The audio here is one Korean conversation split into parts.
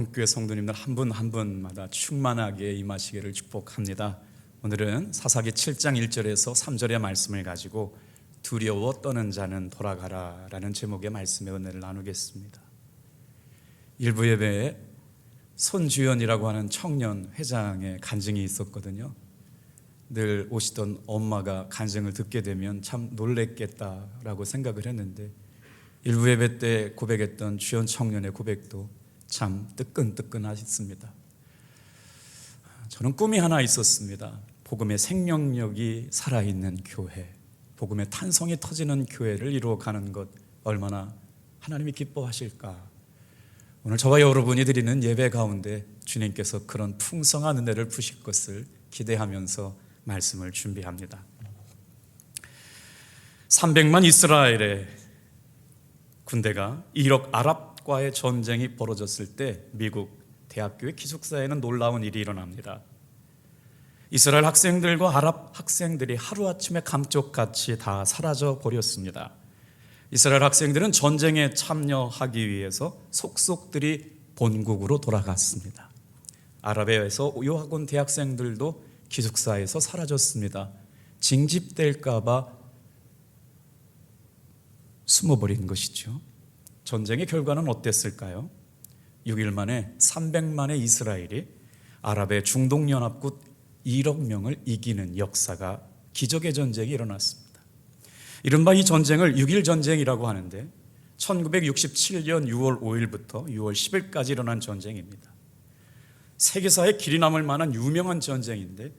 교회 성도님들 한 분 한 분마다 충만하게 임하시기를 축복합니다. 오늘은 사사기 7장 1절에서 3절의 말씀을 가지고 두려워 떠는 자는 돌아가라 라는 제목의 말씀의 은혜를 나누겠습니다. 일부 예배에 손주연이라고 하는 청년 회장의 간증이 있었거든요. 늘 오시던 엄마가 간증을 듣게 되면 참 놀랬겠다라고 생각을 했는데, 일부 예배 때 고백했던 주연 청년의 고백도 참 뜨끈뜨끈하셨습니다. 저는 꿈이 하나 있었습니다. 복음의 생명력이 살아있는 교회, 복음의 탄성이 터지는 교회를 이루어가는 것 얼마나 하나님이 기뻐하실까. 오늘 저와 여러분이 드리는 예배 가운데 주님께서 그런 풍성한 은혜를 부실 것을 기대하면서 말씀을 준비합니다. 300만 이스라엘의 군대가 이럭 아랍과의 전쟁이 벌어졌을 때 미국 대학교의 기숙사에는 놀라운 일이 일어납니다. 이스라엘 학생들과 아랍 학생들이 하루아침에 감쪽같이 다 사라져 버렸습니다. 이스라엘 학생들은 전쟁에 참여하기 위해서 속속들이 본국으로 돌아갔습니다. 아랍에서 유학 온 대학생들도 기숙사에서 사라졌습니다. 징집될까 봐 숨어버린 것이죠. 전쟁의 결과는 어땠을까요? 6일 만에 300만의 이스라엘이 아랍의 중동연합국 1억 명을 이기는 역사가, 기적의 전쟁이 일어났습니다. 이른바 이 전쟁을 6.1 전쟁이라고 하는데 1967년 6월 5일부터 6월 10일까지 일어난 전쟁입니다. 세계사에 길이 남을 만한 유명한 전쟁인데,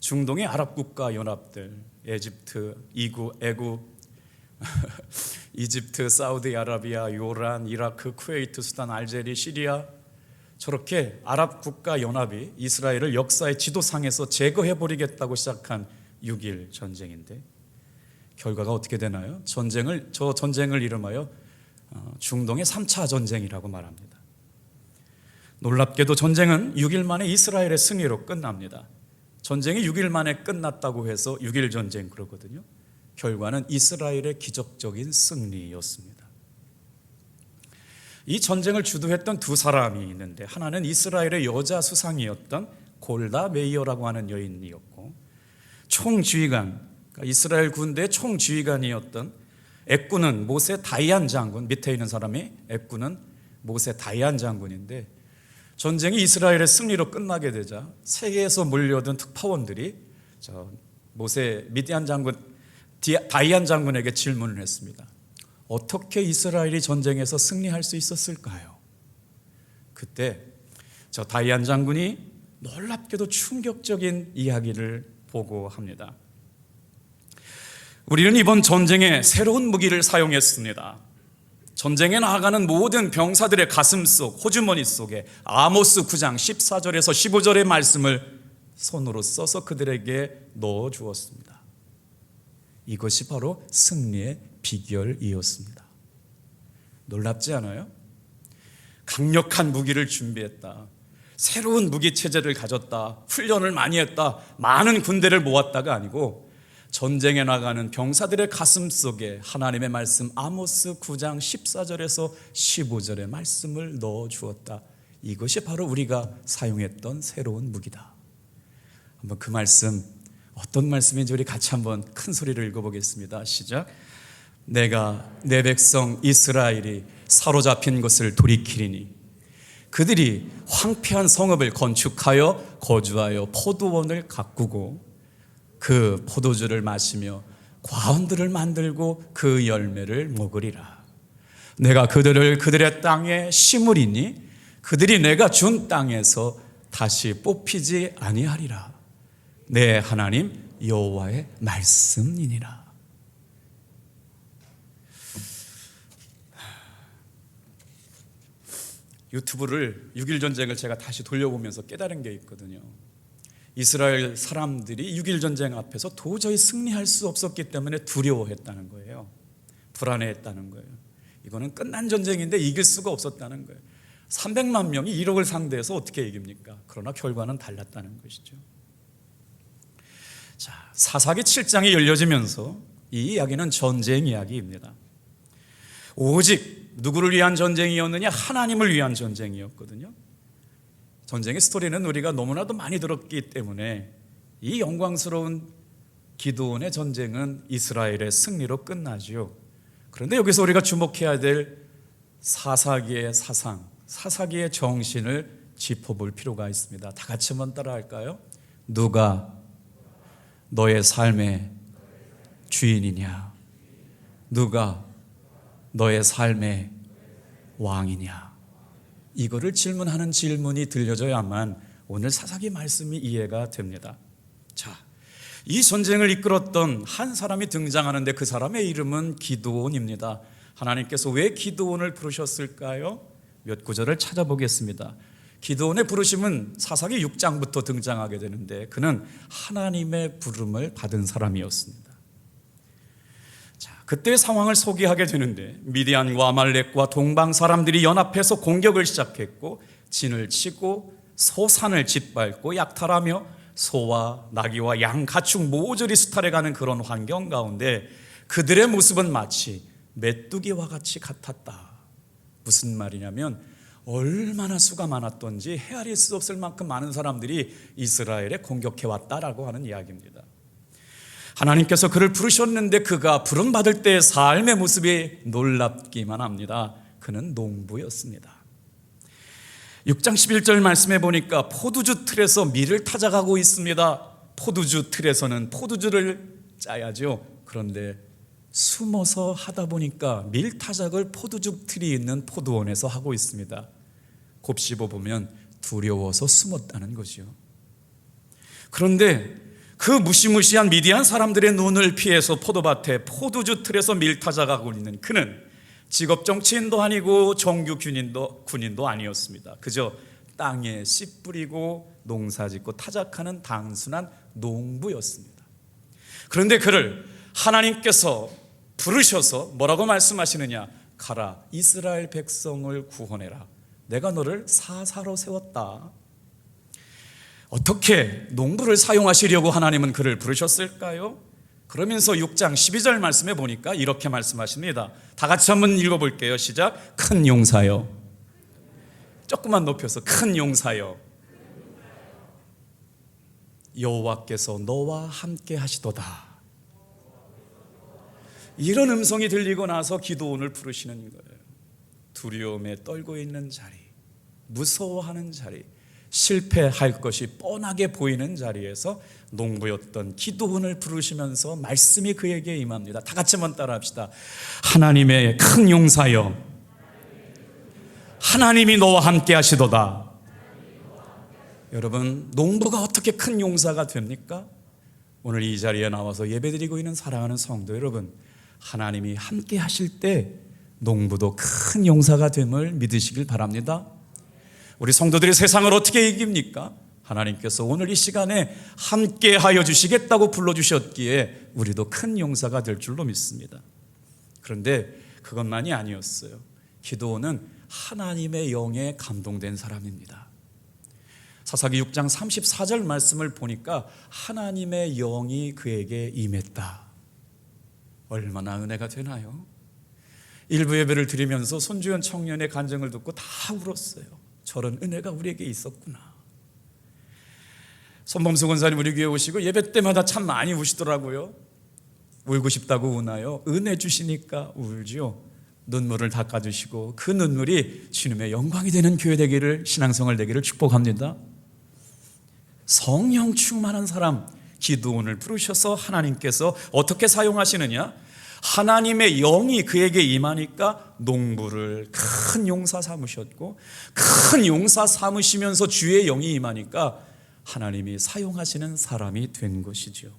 중동의 아랍 국가 연합들, 에집트, 애굽, 이집트, 사우디아라비아, 요란, 이라크, 쿠웨이트, 수단, 알제리, 시리아, 저렇게 아랍 국가 연합이 이스라엘을 역사의 지도상에서 제거해버리겠다고 시작한 6.1 전쟁인데, 결과가 어떻게 되나요? 저 전쟁을 이름하여 중동의 3차 전쟁이라고 말합니다. 놀랍게도 전쟁은 6일 만에 이스라엘의 승리로 끝납니다. 전쟁이 6일 만에 끝났다고 해서 6.1 전쟁 그러거든요. 결과는 이스라엘의 기적적인 승리였습니다. 이 전쟁을 주도했던 두 사람이 있는데, 하나는 이스라엘의 여자 수상이었던 골다 메이어라고 하는 여인이었고, 총지휘관, 그러니까 이스라엘 군대의 총지휘관이었던 액군은 모세 다이안 장군, 밑에 있는 사람이 액군은 모세 다이안 장군인데, 전쟁이 이스라엘의 승리로 끝나게 되자 세계에서 몰려든 특파원들이 모세 미디안 장군 다이안 장군에게 질문을 했습니다. 어떻게 이스라엘이 전쟁에서 승리할 수 있었을까요? 그때 저 다이안 장군이 놀랍게도 충격적인 이야기를 보고합니다. 우리는 이번 전쟁에 새로운 무기를 사용했습니다. 전쟁에 나아가는 모든 병사들의 가슴속, 호주머니 속에 아모스 9장 14절에서 15절의 말씀을 손으로 써서 그들에게 넣어주었습니다. 이것이 바로 승리의 비결이었습니다. 놀랍지 않아요? 강력한 무기를 준비했다, 새로운 무기 체제를 가졌다, 훈련을 많이 했다, 많은 군대를 모았다가 아니고, 전쟁에 나가는 병사들의 가슴 속에 하나님의 말씀 아모스 9장 14절에서 15절의 말씀을 넣어 주었다. 이것이 바로 우리가 사용했던 새로운 무기다. 한번 그 말씀, 어떤 말씀인지 우리 같이 한번 큰 소리를 읽어보겠습니다. 시작. 내가 내 백성 이스라엘이 사로잡힌 것을 돌이키리니 그들이 황폐한 성읍을 건축하여 거주하여 포도원을 가꾸고 그 포도주를 마시며 과원들을 만들고 그 열매를 먹으리라. 내가 그들을 그들의 땅에 심으리니 그들이 내가 준 땅에서 다시 뽑히지 아니하리라. 내 하나님 여호와의 말씀이니라. 유튜브를 6.1 전쟁을 제가 다시 돌려보면서 깨달은 게 있거든요. 이스라엘 사람들이 6.1 전쟁 앞에서 도저히 승리할 수 없었기 때문에 두려워했다는 거예요. 불안해했다는 거예요. 이거는 끝난 전쟁인데 이길 수가 없었다는 거예요. 300만 명이 1억을 상대해서 어떻게 이깁니까? 그러나 결과는 달랐다는 것이죠. 자, 사사기 7장이 열려지면서 이 이야기는 전쟁 이야기입니다. 오직 누구를 위한 전쟁이었느냐? 하나님을 위한 전쟁이었거든요. 전쟁의 스토리는 우리가 너무나도 많이 들었기 때문에 이 영광스러운 기드온의 전쟁은 이스라엘의 승리로 끝나죠. 그런데 여기서 우리가 주목해야 될 사사기의 사상, 사사기의 정신을 짚어볼 필요가 있습니다. 다 같이 한번 따라할까요? 누가 너의 삶의 주인이냐? 누가 너의 삶의 왕이냐? 이거를 질문하는 질문이 들려져야만 오늘 사사기 말씀이 이해가 됩니다. 자, 이 전쟁을 이끌었던 한 사람이 등장하는데 그 사람의 이름은 기드온입니다. 하나님께서 왜 기드온을 부르셨을까요? 몇 구절을 찾아보겠습니다. 기드온의 부르심은 사사기 6장부터 등장하게 되는데 그는 하나님의 부름을 받은 사람이었습니다. 자, 그때의 상황을 소개하게 되는데 미디안과 아말렉과 동방 사람들이 연합해서 공격을 시작했고 진을 치고 소산을 짓밟고 약탈하며 소와 나귀와 양, 가축 모조리 수탈해가는 그런 환경 가운데 그들의 모습은 마치 메뚜기와 같이 같았다. 무슨 말이냐면 얼마나 수가 많았던지 헤아릴 수 없을 만큼 많은 사람들이 이스라엘에 공격해왔다라고 하는 이야기입니다. 하나님께서 그를 부르셨는데 그가 부름받을 때의 삶의 모습이 놀랍기만 합니다. 그는 농부였습니다. 6장 11절 말씀해 보니까 포도주 틀에서 밀을 타작하고 있습니다. 포도주 틀에서는 포도주를 짜야죠. 그런데 숨어서 하다 보니까 밀 타작을 포도주 틀이 있는 포도원에서 하고 있습니다. 곱씹어 보면 두려워서 숨었다는 거죠. 그런데 그 무시무시한 미디안 사람들의 눈을 피해서 포도밭에 포도주 틀에서 밀 타작하고 있는 그는 직업 정치인도 아니고 정규 군인도 아니었습니다. 그저 땅에 씨 뿌리고 농사 짓고 타작하는 단순한 농부였습니다. 그런데 그를 하나님께서 부르셔서 뭐라고 말씀하시느냐? 가라, 이스라엘 백성을 구원해라. 내가 너를 사사로 세웠다. 어떻게 농부를 사용하시려고 하나님은 그를 부르셨을까요? 그러면서 6장 12절 말씀해 보니까 이렇게 말씀하십니다. 다 같이 한번 읽어볼게요. 시작. 큰 용사여. 조금만 높여서 큰 용사여. 여호와께서 너와 함께 하시도다. 이런 음성이 들리고 나서 기드온을 부르시는 거예요. 두려움에 떨고 있는 자리, 무서워하는 자리, 실패할 것이 뻔하게 보이는 자리에서 농부였던 기드온을 부르시면서 말씀이 그에게 임합니다. 다 같이 한번 따라합시다. 하나님의 큰 용사여, 하나님이 너와 함께 하시도다. 여러분, 농부가 어떻게 큰 용사가 됩니까? 오늘 이 자리에 나와서 예배드리고 있는 사랑하는 성도 여러분, 하나님이 함께 하실 때 농부도 큰 용사가 됨을 믿으시길 바랍니다. 우리 성도들이 세상을 어떻게 이깁니까? 하나님께서 오늘 이 시간에 함께 하여 주시겠다고 불러주셨기에 우리도 큰 용사가 될 줄로 믿습니다. 그런데 그것만이 아니었어요. 기드온은 하나님의 영에 감동된 사람입니다. 사사기 6장 34절 말씀을 보니까 하나님의 영이 그에게 임했다. 얼마나 은혜가 되나요? 일부 예배를 드리면서 손주현 청년의 간증을 듣고 다 울었어요. 저런 은혜가 우리에게 있었구나. 손범수 권사님 우리 교회 오시고 예배 때마다 참 많이 우시더라고요. 울고 싶다고 우나요? 은혜 주시니까 울죠. 눈물을 닦아주시고 그 눈물이 주님의 영광이 되는 교회 되기를, 신앙생활 되기를 축복합니다. 성령 충만한 사람 기드온을 부르셔서 하나님께서 어떻게 사용하시느냐? 하나님의 영이 그에게 임하니까 농부를 큰 용사 삼으셨고, 큰 용사 삼으시면서 주의 영이 임하니까 하나님이 사용하시는 사람이 된 것이죠.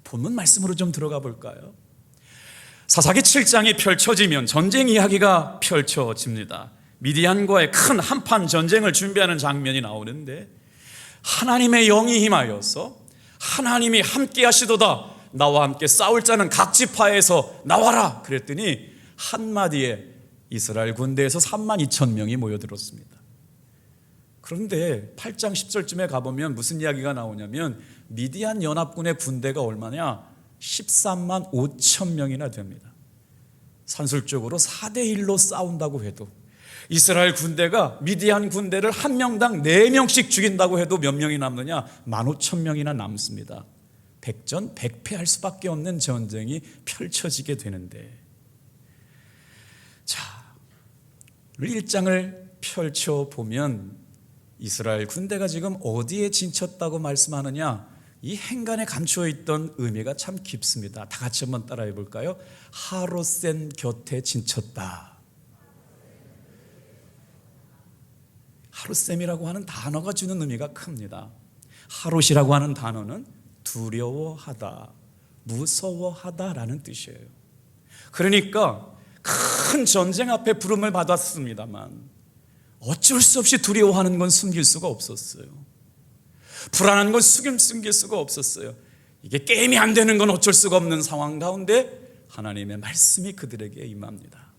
본문 말씀으로 좀 들어가 볼까요? 사사기 7장이 펼쳐지면 전쟁 이야기가 펼쳐집니다. 미디안과의 큰 한판 전쟁을 준비하는 장면이 나오는데 하나님의 영이 임하여서 하나님이 함께 하시도다. 나와 함께 싸울 자는 각 지파에서 나와라. 그랬더니 한마디에 이스라엘 군대에서 32,000명이 모여들었습니다. 그런데 8장 10절쯤에 가보면 무슨 이야기가 나오냐면 미디안 연합군의 군대가 얼마냐? 13만 5천 명이나 됩니다. 산술적으로 4대1로 싸운다고 해도 이스라엘 군대가 미디안 군대를 한 명당 4명씩 죽인다고 해도 몇 명이 남느냐? 15,000명이나 남습니다. 백전백패할 수밖에 없는 전쟁이 펼쳐지게 되는데, 자, 1장을 펼쳐보면 이스라엘 군대가 지금 어디에 진쳤다고 말씀하느냐? 이 행간에 감추어 있던 의미가 참 깊습니다. 다 같이 한번 따라해 볼까요? 하롯센 곁에 진쳤다. 하롯셈이라고 하는 단어가 주는 의미가 큽니다. 하롯이라고 하는 단어는 두려워하다, 무서워하다라는 뜻이에요. 그러니까 큰 전쟁 앞에 부름을 받았습니다만 어쩔 수 없이 두려워하는 건 숨길 수가 없었어요. 불안한 건 숨길 수가 없었어요. 이게 게임이 안 되는 건 어쩔 수가 없는 상황 가운데 하나님의 말씀이 그들에게 임합니다.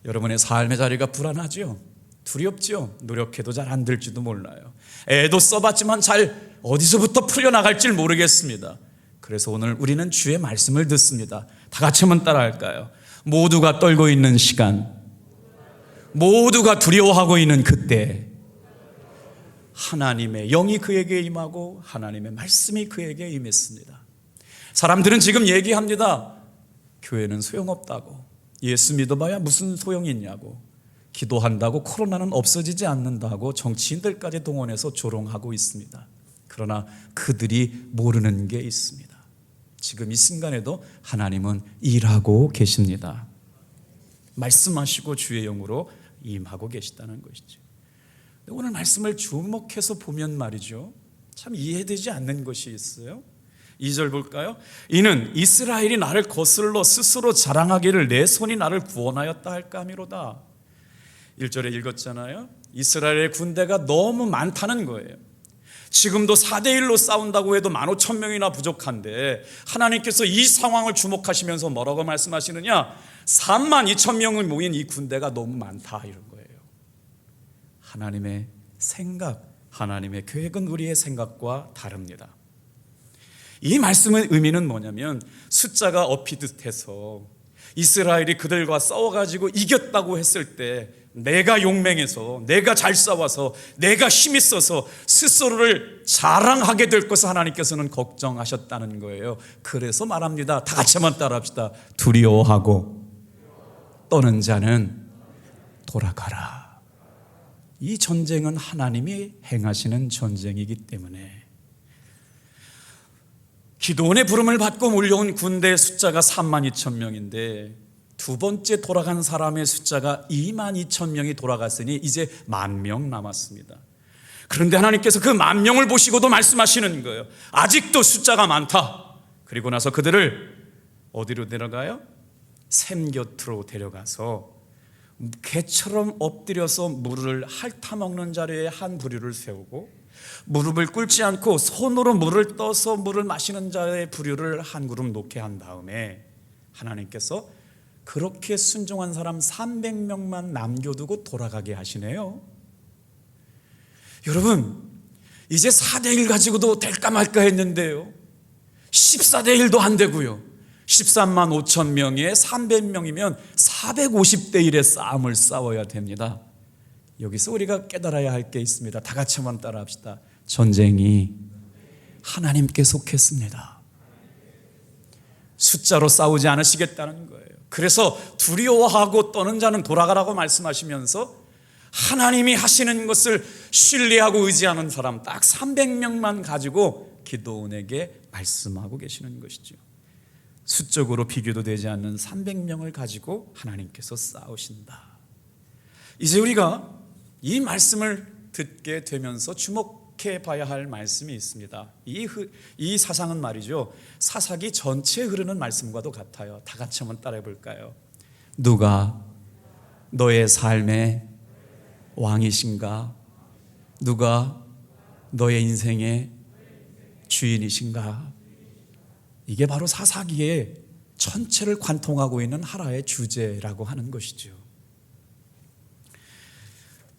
여러분의 삶의 자리가 불안하죠? 두렵죠? 노력해도 잘 안 될지도 몰라요. 애도 써봤지만 잘 어디서부터 풀려나갈지 모르겠습니다. 그래서 오늘 우리는 주의 말씀을 듣습니다. 다 같이 한번 따라할까요? 모두가 떨고 있는 시간, 모두가 두려워하고 있는 그때 하나님의 영이 그에게 임하고 하나님의 말씀이 그에게 임했습니다. 사람들은 지금 얘기합니다. 교회는 소용없다고, 예수 믿어봐야 무슨 소용이 있냐고, 기도한다고 코로나는 없어지지 않는다고 정치인들까지 동원해서 조롱하고 있습니다. 그러나 그들이 모르는 게 있습니다. 지금 이 순간에도 하나님은 일하고 계십니다. 말씀하시고 주의 영으로 임하고 계시다는 것이죠. 오늘 말씀을 주목해서 보면 말이죠, 참 이해되지 않는 것이 있어요. 2절 볼까요? 이는 이스라엘이 나를 거슬러 스스로 자랑하기를 내 손이 나를 구원하였다 할까 하미로다. 1절에 읽었잖아요. 이스라엘의 군대가 너무 많다는 거예요. 지금도 4대1로 싸운다고 해도 15,000명이나 부족한데 하나님께서 이 상황을 주목하시면서 뭐라고 말씀하시느냐? 32,000명을 모인 이 군대가 너무 많다, 이런 거예요. 하나님의 생각, 하나님의 계획은 우리의 생각과 다릅니다. 이 말씀의 의미는 뭐냐면 숫자가 엎이듯해서 이스라엘이 그들과 싸워가지고 이겼다고 했을 때 내가 용맹해서, 내가 잘 싸워서, 내가 힘이 있어서 스스로를 자랑하게 될 것을 하나님께서는 걱정하셨다는 거예요. 그래서 말합니다. 다 같이 한번 따라합시다. 두려워하고 떠는 자는 돌아가라. 이 전쟁은 하나님이 행하시는 전쟁이기 때문에 기드온의 부름을 받고 몰려온 군대의 숫자가 32,000명인데 두 번째 돌아간 사람의 숫자가 22,000명이 돌아갔으니 이제 10,000명 남았습니다. 그런데 하나님께서 그 10,000명을 보시고도 말씀하시는 거예요. 아직도 숫자가 많다. 그리고 나서 그들을 어디로 데려가요? 샘 곁으로 데려가서 개처럼 엎드려서 물을 핥아먹는 자리에 한 부류를 세우고 무릎을 꿇지 않고 손으로 물을 떠서 물을 마시는 자의 부류를 한 그룹 놓게 한 다음에 하나님께서 그렇게 순종한 사람 300명만 남겨두고 돌아가게 하시네요. 여러분, 이제 4대1 가지고도 될까 말까 했는데요, 14대1도 안 되고요, 13만 5천 명에 300명이면 450대 1의 싸움을 싸워야 됩니다. 여기서 우리가 깨달아야 할 게 있습니다. 다 같이 한번 따라합시다. 전쟁이 하나님께 속했습니다. 숫자로 싸우지 않으시겠다는 거예요. 그래서 두려워하고 떠는 자는 돌아가라고 말씀하시면서 하나님이 하시는 것을 신뢰하고 의지하는 사람 딱 300명만 가지고 기드온에게 말씀하고 계시는 것이죠. 수적으로 비교도 되지 않는 300명을 가지고 하나님께서 싸우신다. 이제 우리가 이 말씀을 듣게 되면서 주목해 봐야 할 말씀이 있습니다. 이 사상은 말이죠, 사사기 전체에 흐르는 말씀과도 같아요. 다 같이 한번 따라해 볼까요? 누가 너의 삶의 왕이신가? 누가 너의 인생의 주인이신가? 이게 바로 사사기의 전체를 관통하고 있는 하나의 주제라고 하는 것이죠.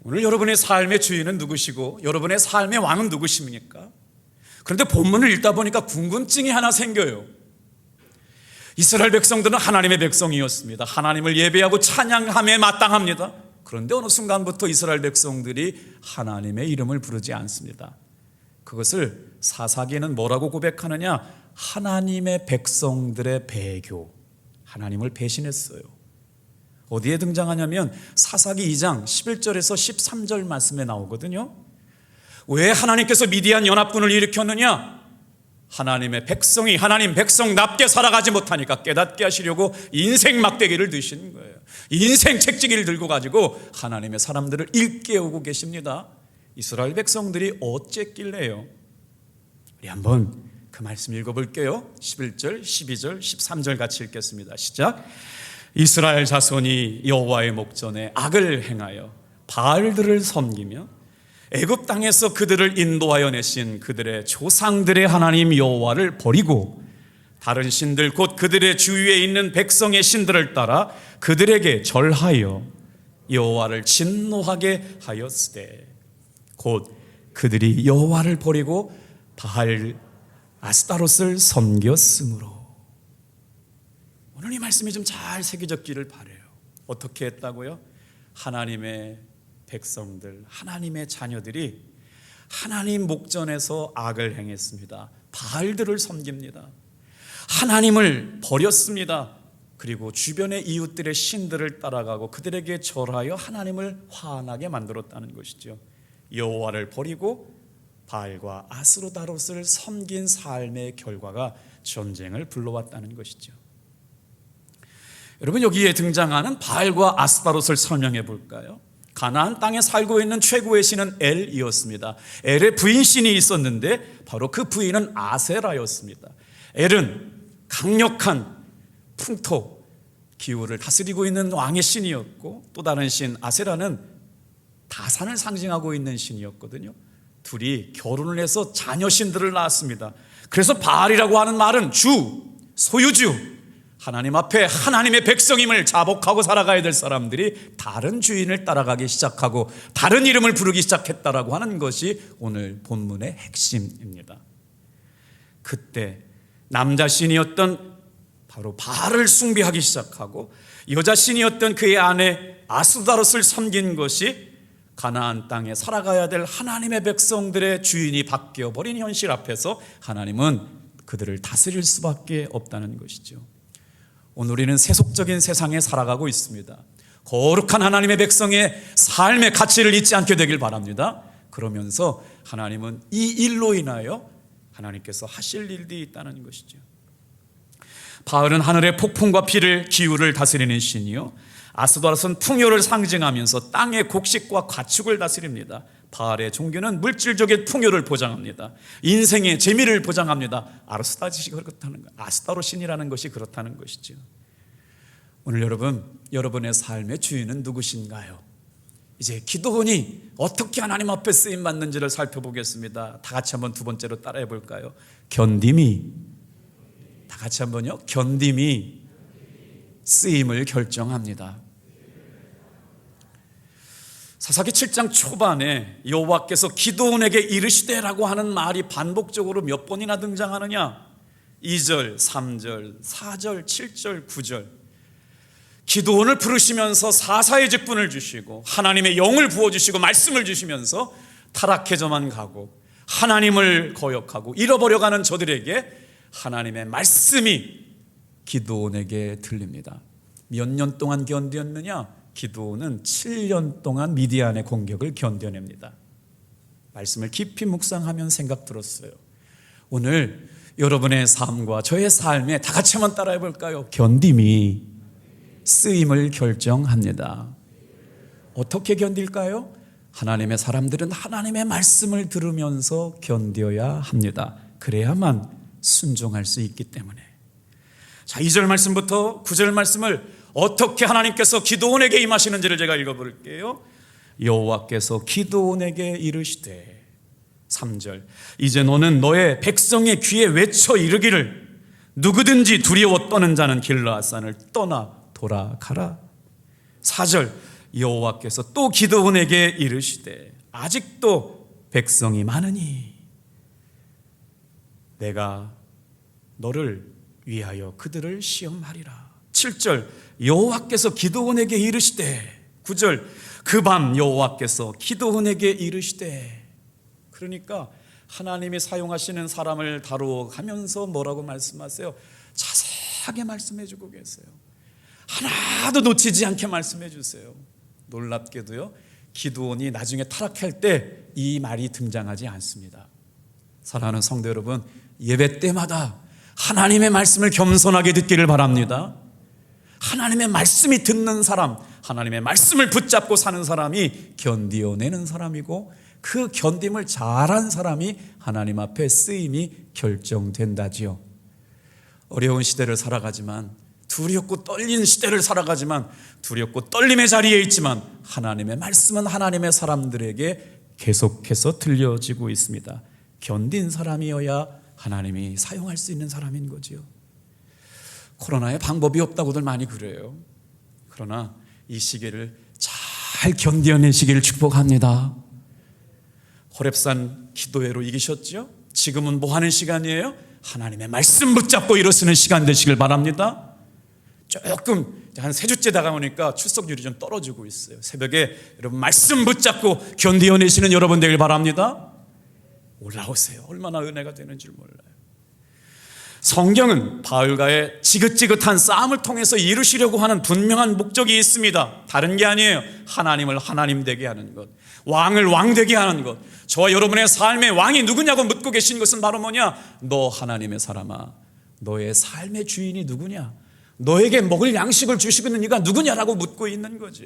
오늘 여러분의 삶의 주인은 누구시고 여러분의 삶의 왕은 누구십니까? 그런데 본문을 읽다 보니까 궁금증이 하나 생겨요. 이스라엘 백성들은 하나님의 백성이었습니다. 하나님을 예배하고 찬양함에 마땅합니다. 그런데 어느 순간부터 이스라엘 백성들이 하나님의 이름을 부르지 않습니다. 그것을 사사기는 뭐라고 고백하느냐? 하나님의 백성들의 배교, 하나님을 배신했어요. 어디에 등장하냐면 사사기 2장 11절에서 13절 말씀에 나오거든요. 왜 하나님께서 미디안 연합군을 일으켰느냐? 하나님의 백성이 하나님 백성답게 살아가지 못하니까 깨닫게 하시려고 인생 막대기를 드시는 거예요. 인생 책찍이를 들고 가지고 하나님의 사람들을 일깨우고 계십니다. 이스라엘 백성들이 어쨌길래요? 우리 한번 그 말씀 읽어볼게요. 11절, 12절, 13절 같이 읽겠습니다. 시작. 이스라엘 자손이 여호와의 목전에 악을 행하여 바알들을 섬기며 애굽 땅에서 그들을 인도하여 내신 그들의 조상들의 하나님 여호와를 버리고 다른 신들 곧 그들의 주위에 있는 백성의 신들을 따라 그들에게 절하여 여호와를 진노하게 하였으되 곧 그들이 여호와를 버리고 바알 아스타롯을 섬겼으므로. 오늘 이 말씀이 좀 잘 새겨졌기를 바라요. 어떻게 했다고요? 하나님의 백성들, 하나님의 자녀들이 하나님 목전에서 악을 행했습니다. 바알들을 섬깁니다. 하나님을 버렸습니다. 그리고 주변의 이웃들의 신들을 따라가고 그들에게 절하여 하나님을 화나게 만들었다는 것이죠. 여호와를 버리고 바알과 아스로다롯을 섬긴 삶의 결과가 전쟁을 불러왔다는 것이죠. 여러분, 여기에 등장하는 바알과 아스타롯을 설명해 볼까요? 가나안 땅에 살고 있는 최고의 신은 엘이었습니다. 엘의 부인신이 있었는데 바로 그 부인은 아세라였습니다. 엘은 강력한 풍토, 기후를 다스리고 있는 왕의 신이었고, 또 다른 신 아세라는 다산을 상징하고 있는 신이었거든요. 둘이 결혼을 해서 자녀 신들을 낳았습니다. 그래서 바알이라고 하는 말은 주, 소유주, 하나님 앞에 하나님의 백성임을 자복하고 살아가야 될 사람들이 다른 주인을 따라가기 시작하고 다른 이름을 부르기 시작했다라고 하는 것이 오늘 본문의 핵심입니다. 그때 남자 신이었던 바로 바알을 숭배하기 시작하고 여자 신이었던 그의 아내 아스다롯을 섬긴 것이 가나안 땅에 살아가야 될 하나님의 백성들의 주인이 바뀌어버린 현실 앞에서 하나님은 그들을 다스릴 수밖에 없다는 것이죠. 오늘 우리는 세속적인 세상에 살아가고 있습니다. 거룩한 하나님의 백성의 삶의 가치를 잊지 않게 되길 바랍니다. 그러면서 하나님은 이 일로 인하여 하나님께서 하실 일이 있다는 것이죠. 바알은 하늘의 폭풍과 비를, 기후를 다스리는 신이요, 아스도롯은 풍요를 상징하면서 땅의 곡식과 가축을 다스립니다. 바알의 종교는 물질적인 풍요를 보장합니다. 인생의 재미를 보장합니다. 아스타롯 신이라는 것이 그렇다는 것이죠. 오늘 여러분의 삶의 주인은 누구신가요? 이제 기도원이 어떻게 하나님 앞에 쓰임 받는지를 살펴보겠습니다. 다 같이 한번 두 번째로 따라해 볼까요? 견딤이, 다 같이 한번요. 견딤이 쓰임을 결정합니다. 사사기 7장 초반에 여호와께서 기드온에게 이르시되라고 하는 말이 반복적으로 몇 번이나 등장하느냐? 2절, 3절, 4절, 7절, 9절. 기드온을 부르시면서 사사의 직분을 주시고 하나님의 영을 부어주시고 말씀을 주시면서 타락해져만 가고 하나님을 거역하고 잃어버려가는 저들에게 하나님의 말씀이 기드온에게 들립니다. 몇 년 동안 견뎠느냐? 기드온은 7년 동안 미디안의 공격을 견뎌냅니다. 말씀을 깊이 묵상하면 생각 들었어요. 오늘 여러분의 삶과 저의 삶에 다 같이 한번 따라해 볼까요? 견딤이 쓰임을 결정합니다. 어떻게 견딜까요? 하나님의 사람들은 하나님의 말씀을 들으면서 견뎌야 합니다. 그래야만 순종할 수 있기 때문에. 자, 2절 말씀부터 9절 말씀을 어떻게 하나님께서 기드온에게 임하시는지를 제가 읽어볼게요. 여호와께서 기드온에게 이르시되, 3절, 이제 너는 너의 백성의 귀에 외쳐 이르기를 누구든지 두려워 떠는 자는 길르앗산을 떠나 돌아가라. 4절, 여호와께서 또 기드온에게 이르시되 아직도 백성이 많으니 내가 너를 위하여 그들을 시험하리라. 7절, 여호와께서 기드온에게 이르시되, 9절, 그 밤 여호와께서 기드온에게 이르시되. 그러니까 하나님이 사용하시는 사람을 다루어가면서 뭐라고 말씀하세요? 자세하게 말씀해 주고 계세요. 하나도 놓치지 않게 말씀해 주세요. 놀랍게도요, 기드온이 나중에 타락할 때 이 말이 등장하지 않습니다. 사랑하는 성도 여러분, 예배 때마다 하나님의 말씀을 겸손하게 듣기를 바랍니다. 하나님의 말씀이 듣는 사람, 하나님의 말씀을 붙잡고 사는 사람이 견디어내는 사람이고, 그 견딤을 잘한 사람이 하나님 앞에 쓰임이 결정된다지요. 어려운 시대를 살아가지만, 두렵고 떨리는 시대를 살아가지만, 두렵고 떨림의 자리에 있지만 하나님의 말씀은 하나님의 사람들에게 계속해서 들려지고 있습니다. 견딘 사람이어야 하나님이 사용할 수 있는 사람인 거지요. 코로나에 방법이 없다고들 많이 그래요. 그러나 이 시기를 잘 견뎌내시기를 축복합니다. 호렙산 기도회로 이기셨죠? 지금은 뭐 하는 시간이에요? 하나님의 말씀 붙잡고 일어서는 시간 되시길 바랍니다. 조금 한 3주째 다가오니까 출석률이 좀 떨어지고 있어요. 새벽에 여러분 말씀 붙잡고 견디어내시는 여러분 되길 바랍니다. 올라오세요. 얼마나 은혜가 되는 줄 몰라요. 성경은 바울과의 지긋지긋한 싸움을 통해서 이루시려고 하는 분명한 목적이 있습니다. 다른 게 아니에요. 하나님을 하나님 되게 하는 것, 왕을 왕 되게 하는 것. 저와 여러분의 삶의 왕이 누구냐고 묻고 계신 것은 바로 뭐냐? 너 하나님의 사람아, 너의 삶의 주인이 누구냐? 너에게 먹을 양식을 주시고 있는 이가 누구냐라고 묻고 있는 거죠.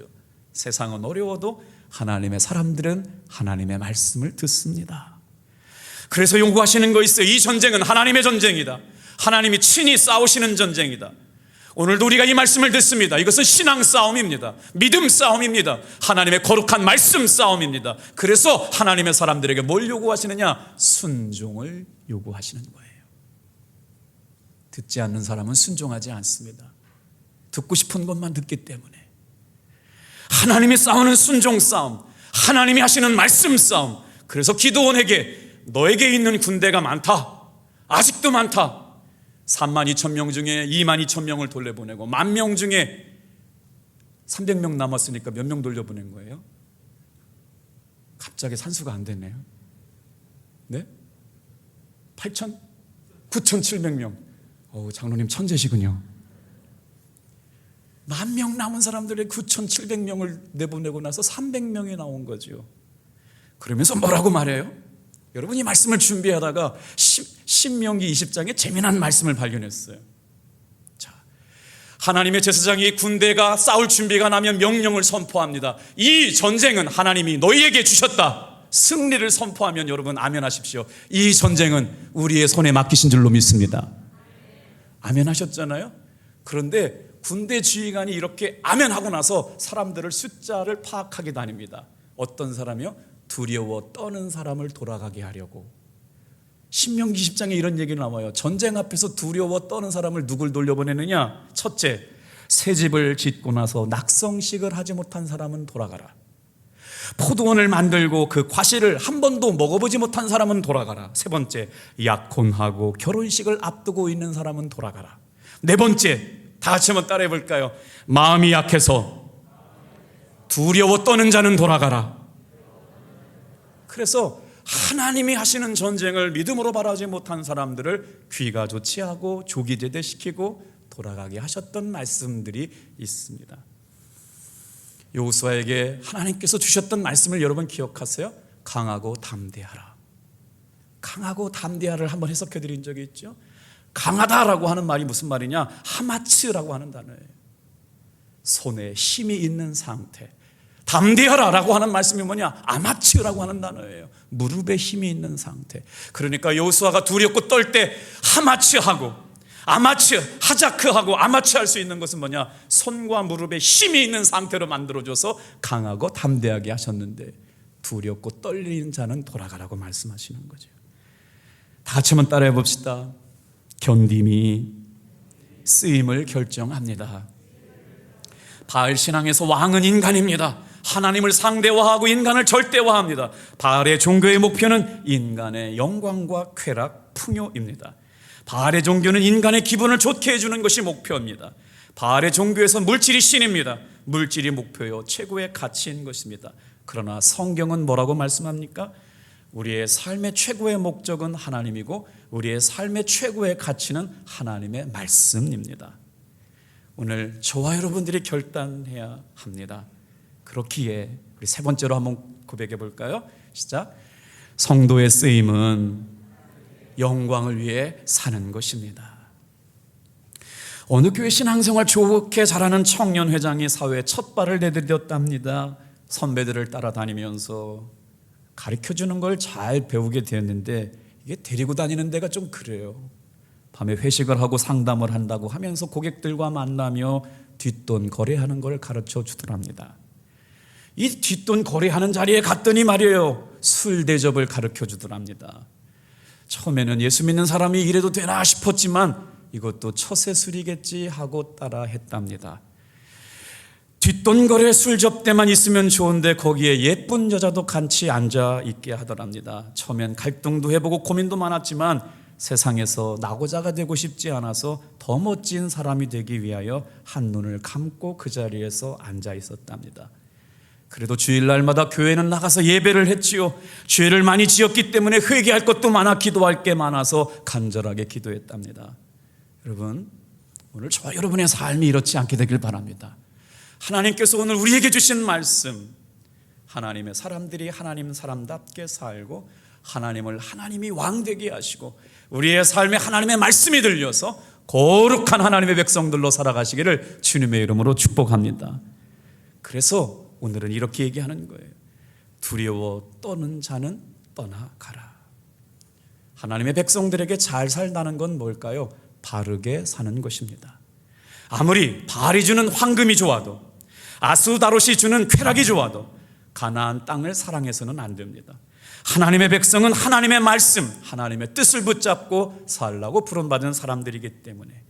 세상은 어려워도 하나님의 사람들은 하나님의 말씀을 듣습니다. 그래서 요구하시는 거 있어요. 이 전쟁은 하나님의 전쟁이다. 하나님이 친히 싸우시는 전쟁이다. 오늘도 우리가 이 말씀을 듣습니다. 이것은 신앙 싸움입니다. 믿음 싸움입니다. 하나님의 거룩한 말씀 싸움입니다. 그래서 하나님의 사람들에게 뭘 요구하시느냐? 순종을 요구하시는 거예요. 듣지 않는 사람은 순종하지 않습니다. 듣고 싶은 것만 듣기 때문에. 하나님이 싸우는 순종 싸움, 하나님이 하시는 말씀 싸움. 그래서 기드온에게 너에게 있는 군대가 많다, 아직도 많다. 32,000명 중에 22,000명을 돌려보내고 10,000명 중에 300명 남았으니까 몇 명 돌려보낸 거예요? 갑자기 산수가 안 되네요. 네? 8,000? 9,700명. 장로님 천재시군요. 10,000명 남은 사람들의 9,700명을 내보내고 나서 300명이 나온 거죠. 그러면서 뭐라고 말해요? 여러분, 이 말씀을 준비하다가 신명기 20장에 재미난 말씀을 발견했어요. 자, 하나님의 제사장이 군대가 싸울 준비가 나면 명령을 선포합니다. 이 전쟁은 하나님이 너희에게 주셨다. 승리를 선포하면 여러분 아멘 하십시오. 이 전쟁은 우리의 손에 맡기신 줄로 믿습니다. 아멘 하셨잖아요. 그런데 군대 지휘관이 이렇게 아멘 하고 나서 사람들을 숫자를 파악하게 다닙니다. 어떤 사람이요? 두려워 떠는 사람을 돌아가게 하려고. 신명기 10장에 이런 얘기 나와요. 전쟁 앞에서 두려워 떠는 사람을 누굴 돌려보내느냐? 첫째, 새 집을 짓고 나서 낙성식을 하지 못한 사람은 돌아가라. 포도원을 만들고 그 과실을 한 번도 먹어보지 못한 사람은 돌아가라. 세 번째, 약혼하고 결혼식을 앞두고 있는 사람은 돌아가라. 네 번째, 다 같이 한번 따라해 볼까요? 마음이 약해서 두려워 떠는 자는 돌아가라. 그래서 하나님이 하시는 전쟁을 믿음으로 바라지 못한 사람들을 귀가 좋지 하고 조기제대시키고 돌아가게 하셨던 말씀들이 있습니다. 여호수아에게 하나님께서 주셨던 말씀을 여러분 기억하세요? 강하고 담대하라. 강하고 담대하를 한번 해석해 드린 적이 있죠. 강하다라고 하는 말이 무슨 말이냐? 하마츠라고 하는 단어예요. 손에 힘이 있는 상태. 담대하라라고 하는 말씀이 뭐냐? 아마츠라고 하는 단어예요. 무릎에 힘이 있는 상태. 그러니까 여호수아가 두렵고 떨 때 하마츠하고 아마츠, 하자크하고 아마츠 할 수 있는 것은 뭐냐? 손과 무릎에 힘이 있는 상태로 만들어줘서 강하고 담대하게 하셨는데 두렵고 떨리는 자는 돌아가라고 말씀하시는 거죠. 다 같이 한번 따라해 봅시다. 견딤이 쓰임을 결정합니다. 바알 신앙에서 왕은 인간입니다. 하나님을 상대화하고 인간을 절대화합니다. 바알의 종교의 목표는 인간의 영광과 쾌락, 풍요입니다. 바알의 종교는 인간의 기분을 좋게 해주는 것이 목표입니다. 바알의 종교에서 물질이 신입니다. 물질이 목표요 최고의 가치인 것입니다. 그러나 성경은 뭐라고 말씀합니까? 우리의 삶의 최고의 목적은 하나님이고 우리의 삶의 최고의 가치는 하나님의 말씀입니다. 오늘 저와 여러분들이 결단해야 합니다. 그렇기에 우리 세 번째로 한번 고백해 볼까요? 시작. 성도의 쓰임은 영광을 위해 사는 것입니다. 어느 교회 신앙생활 좋게 잘하는 청년회장이 사회에 첫 발을 내디뎠답니다. 선배들을 따라다니면서 가르쳐주는 걸 잘 배우게 되었는데 이게 데리고 다니는 데가 좀 그래요. 밤에 회식을 하고 상담을 한다고 하면서 고객들과 만나며 뒷돈 거래하는 걸 가르쳐 주더랍니다. 이 뒷돈 거래하는 자리에 갔더니 말이에요, 술 대접을 가르쳐 주더랍니다. 처음에는 예수 믿는 사람이 이래도 되나 싶었지만 이것도 처세술이겠지 하고 따라 했답니다. 뒷돈 거래 술 접대만 있으면 좋은데 거기에 예쁜 여자도 같이 앉아 있게 하더랍니다. 처음엔 갈등도 해보고 고민도 많았지만 세상에서 낙오자가 되고 싶지 않아서 더 멋진 사람이 되기 위하여 한눈을 감고 그 자리에서 앉아 있었답니다. 그래도 주일날마다 교회는 나가서 예배를 했지요. 죄를 많이 지었기 때문에 회개할 것도 많아 기도할 게 많아서 간절하게 기도했답니다. 여러분, 오늘 저와 여러분의 삶이 이렇지 않게 되길 바랍니다. 하나님께서 오늘 우리에게 주신 말씀, 하나님의 사람들이 하나님 사람답게 살고 하나님을 하나님이 왕되게 하시고 우리의 삶에 하나님의 말씀이 들려서 거룩한 하나님의 백성들로 살아가시기를 주님의 이름으로 축복합니다. 그래서 오늘은 이렇게 얘기하는 거예요. 두려워 떠는 자는 떠나가라. 하나님의 백성들에게 잘 살다는 건 뭘까요? 바르게 사는 것입니다. 아무리 바알이 주는 황금이 좋아도 아스다롯이 주는 쾌락이 좋아도 가나안 땅을 사랑해서는 안 됩니다. 하나님의 백성은 하나님의 말씀, 하나님의 뜻을 붙잡고 살라고 부름받은 사람들이기 때문에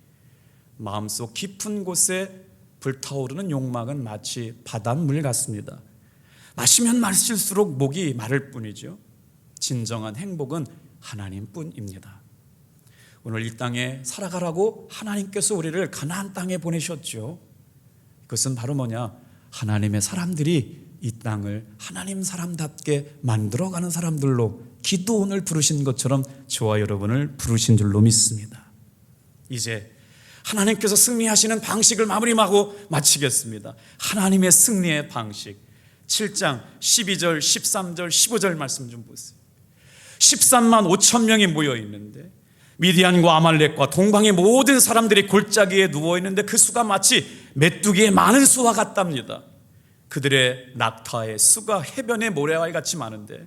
마음속 깊은 곳에 불타오르는 욕망은 마치 바닷물 같습니다. 마시면 마실수록 목이 마를 뿐이죠. 진정한 행복은 하나님뿐입니다. 오늘 이 땅에 살아가라고 하나님께서 우리를 가나안 땅에 보내셨죠. 그것은 바로 뭐냐? 하나님의 사람들이 이 땅을 하나님 사람답게 만들어가는 사람들로 기도원을 부르신 것처럼 저와 여러분을 부르신 줄로 믿습니다. 이제 하나님께서 승리하시는 방식을 마무리하고 마치겠습니다. 하나님의 승리의 방식 7장 12절 13절 15절 말씀 좀 보세요. 13만 5천 명이 모여 있는데 미디안과 아말렉과 동방의 모든 사람들이 골짜기에 누워 있는데 그 수가 마치 메뚜기의 많은 수와 같답니다. 그들의 낙타의 수가 해변의 모래와 같이 많은데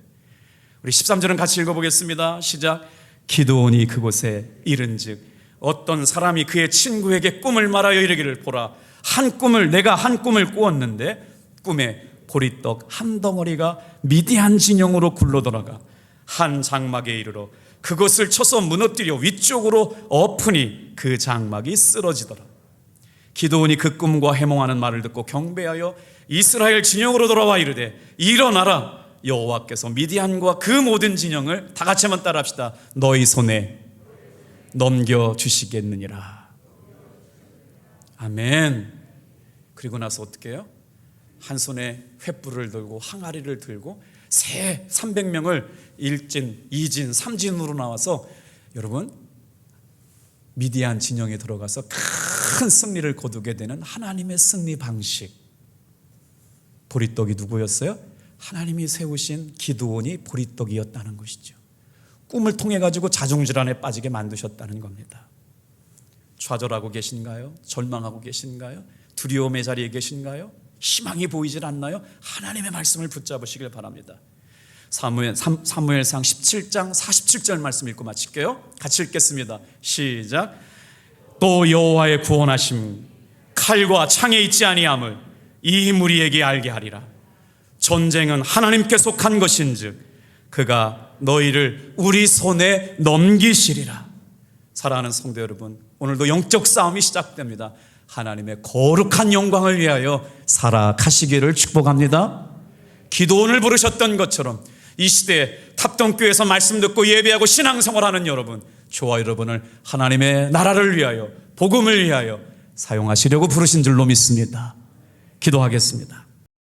우리 13절은 같이 읽어보겠습니다. 시작. 기드온이 그곳에 이른즉 어떤 사람이 그의 친구에게 꿈을 말하여 이르기를 보라 내가 한 꿈을 꾸었는데 꿈에 보리떡 한 덩어리가 미디안 진영으로 굴러돌아가 한 장막에 이르러 그것을 쳐서 무너뜨려 위쪽으로 엎으니 그 장막이 쓰러지더라. 기드온이 그 꿈과 해몽하는 말을 듣고 경배하여 이스라엘 진영으로 돌아와 이르되 일어나라 여호와께서 미디안과 그 모든 진영을 다 같이 한번 따라합시다. 너희 손에 넘겨주시겠느니라. 아멘. 그리고 나서 어떻게 해요? 한 손에 횃불을 들고 항아리를 들고 새 300명을 1진, 2진, 3진으로 나와서 여러분 미디안 진영에 들어가서 큰 승리를 거두게 되는 하나님의 승리 방식. 보리떡이 누구였어요? 하나님이 세우신 기드온이 보리떡이었다는 것이죠. 꿈을 통해 가지고 자중질환에 빠지게 만드셨다는 겁니다. 좌절하고 계신가요? 절망하고 계신가요? 두려움의 자리에 계신가요? 희망이 보이질 않나요? 하나님의 말씀을 붙잡으시길 바랍니다. 사무엘상 17장 47절 말씀 읽고 마칠게요. 같이 읽겠습니다. 시작. 또 여호와의 구원하심 칼과 창에 있지 아니함을 이 무리에게 알게 하리라. 전쟁은 하나님께 속한 것인즉 그가 너희를 우리 손에 넘기시리라. 사랑하는 성도 여러분, 오늘도 영적 싸움이 시작됩니다. 하나님의 거룩한 영광을 위하여 살아가시기를 축복합니다. 기도원을 부르셨던 것처럼 이 시대에 탑동교회에서 말씀 듣고 예배하고 신앙생활하는 여러분, 저와 여러분을 하나님의 나라를 위하여 복음을 위하여 사용하시려고 부르신 줄로 믿습니다. 기도하겠습니다.